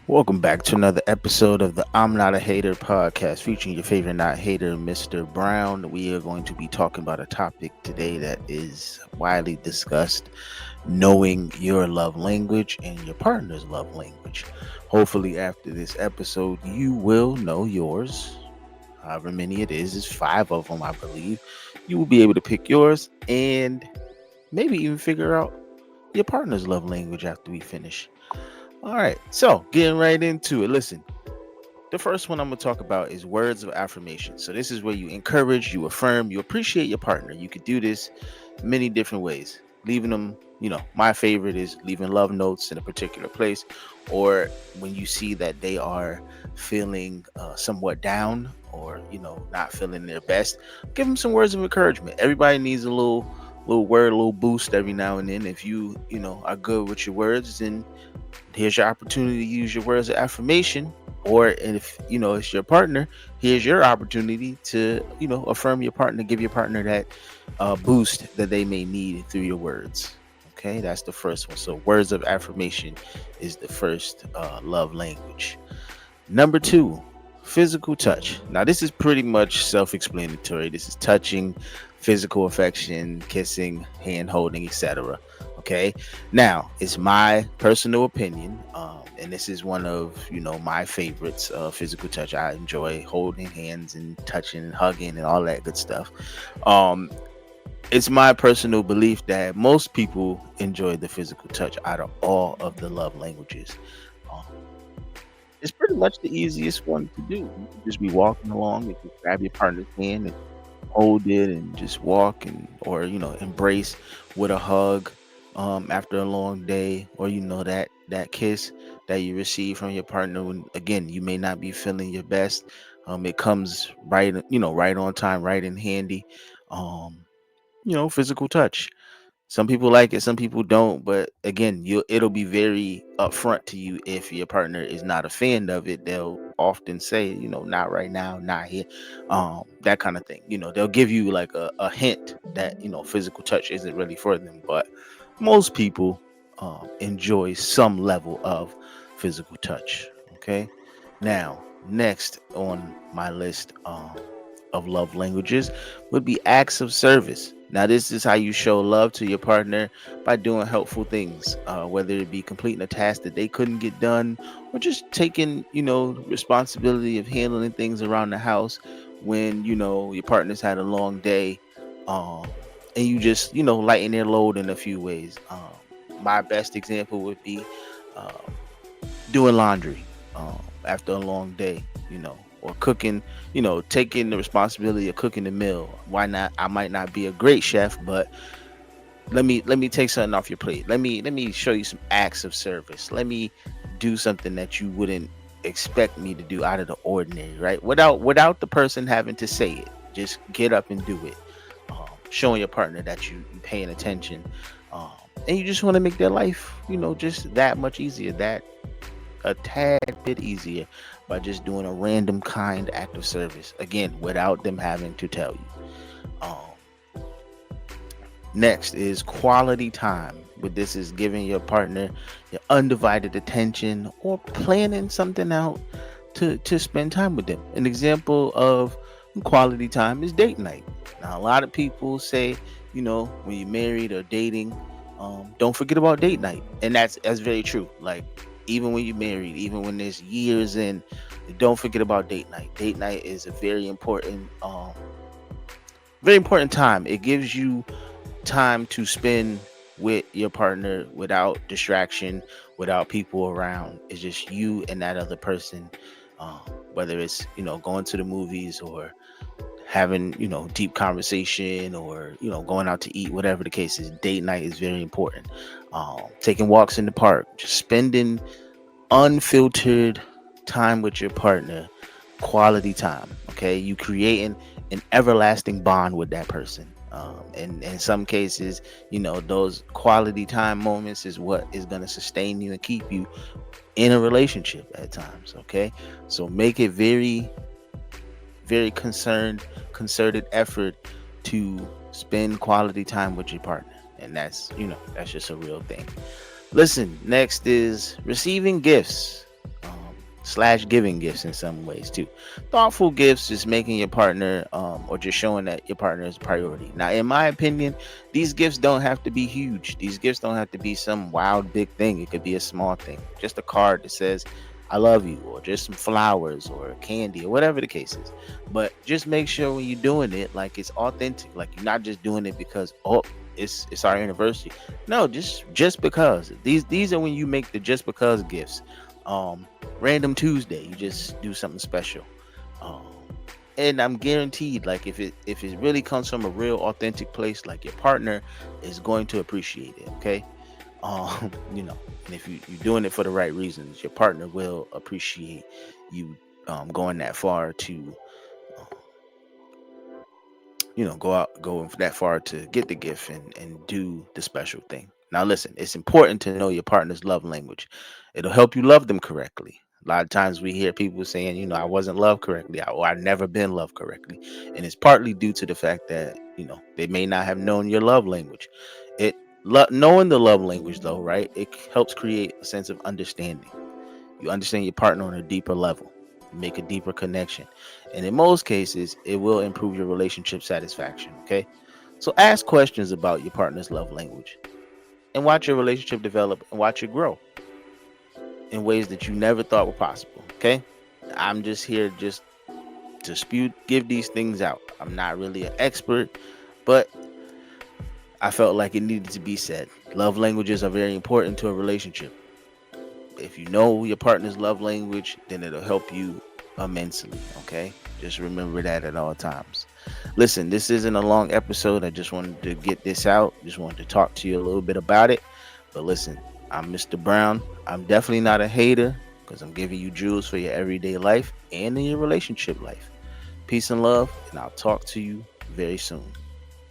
Welcome back to another episode of the I'm Not a Hater podcast featuring your favorite not hater, Mr. Brown. We are going to be talking about a topic today that is widely discussed, knowing your love language and your partner's love language. Hopefully, after this episode, you will know yours. However many it is five of them, I believe. You will be able to pick yours and maybe even figure out your partner's love language after we finish. All right, so getting right into it. Listen, the first one I'm going to talk about is words of affirmation. So, this is where you encourage, you affirm, you appreciate your partner. You could do this many different ways. Leaving them, my favorite is leaving love notes in a particular place, or when you see that they are feeling somewhat down or, not feeling their best, give them some words of encouragement. Everybody needs a little word, a little boost every now and then. If you are good with your words, then here's your opportunity to use your words of affirmation. Or if it's your partner, here's your opportunity to affirm your partner, give your partner that boost that they may need through your words. Okay, that's the first one. So words of affirmation is the first love language. Number two, physical touch. Now, this is pretty much self explanatory. This is touching, physical affection, kissing, hand holding, etc. Okay. Now, it's my personal opinion. And this is one of my favorites. Physical touch. I enjoy holding hands and touching and hugging and all that good stuff. Um, it's my personal belief that most people enjoy the physical touch out of all of the love languages. Um, it's pretty much the easiest one to do. You can just be walking along and just grab your partner's hand and hold it and just walk and or embrace with a hug after a long day, or that kiss that you receive from your partner when again you may not be feeling your best. It comes right on time, right in handy. um Physical touch. Some people like it, some people don't. But again, it'll be very upfront to you if your partner is not a fan of it. They'll often say, not right now, not here, that kind of thing. They'll give you like a hint that physical touch isn't really for them. But most people enjoy some level of physical touch. Okay, now next on my list of love languages would be acts of service. Now, this is how you show love to your partner by doing helpful things, whether it be completing a task that they couldn't get done, or just taking, responsibility of handling things around the house when, your partner's had a long day, um, and you just, lighten their load in a few ways. My best example would be um, doing laundry after a long day, or cooking, taking the responsibility of cooking the meal. Why not? I might not be a great chef, but let me take something off your plate. Let me show you some acts of service. Let me do something that you wouldn't expect me to do out of the ordinary, right? Without the person having to say it. Just get up and do it. Showing your partner that you paying attention. Um, and you just want to make their life, just that much easier. That a tad bit easier by just doing a random kind act of service. Again, without them having to tell you. Um, Next is quality time. With this is giving your partner your undivided attention or planning something out to spend time with them. An example of quality time is date night. Now, a lot of people say, when you're married or dating, don't forget about date night, and that's very true. Like even when you're married, even when there's years in, don't forget about date night. Date night is a very important time. It gives you time to spend with your partner without distraction, without people around. It's just you and that other person. Um, Whether it's going to the movies or having deep conversation, or going out to eat, whatever the case is, date night is very important. Taking walks in the park, just spending unfiltered time with your partner, quality time. Okay, you creating an everlasting bond with that person. And in some cases, those quality time moments is what is going to sustain you and keep you in a relationship at times. Okay, so make it very, very concerted effort to spend quality time with your partner, and that's just a real thing. Listen, next is receiving gifts. slash giving gifts in some ways too. Thoughtful gifts is making your partner or just showing that your partner is a priority. Now, in my opinion, these gifts don't have to be huge. These gifts don't have to be some wild big thing. It could be a small thing, just a card that says I love you, or just some flowers or candy or whatever the case is. But just make sure when you're doing it, like it's authentic. Like you're not just doing it because it's our anniversary. No, just because. These are when you make the just because gifts. Um Random Tuesday, you just do something special. Um and I'm guaranteed, like if it really comes from a real authentic place, like your partner is going to appreciate it. Okay. And if you're doing it for the right reasons, your partner will appreciate you going that far to um, go that far to get the gift and do the special thing. Now listen, it's important to know your partner's love language. It'll help you love them correctly. A lot of times we hear people saying, I wasn't loved correctly, or I never been loved correctly. And it's partly due to the fact that, they may not have known your love language. Knowing the love language though, right? It helps create a sense of understanding. You understand your partner on a deeper level, make a deeper connection. And in most cases, it will improve your relationship satisfaction. Okay. So ask questions about your partner's love language and watch your relationship develop and watch it grow in ways that you never thought were possible. Okay. I'm just here just to give these things out. I'm not really an expert, but I felt like it needed to be said. Love languages are very important to a relationship. If you know your partner's love language, then it'll help you immensely. Okay. Just remember that at all times. Listen, this isn't a long episode. I just wanted to get this out. Just wanted to talk to you a little bit about it. But listen, I'm Mr. Brown. I'm definitely not a hater because I'm giving you jewels for your everyday life and in your relationship life. Peace and love, and I'll talk to you very soon.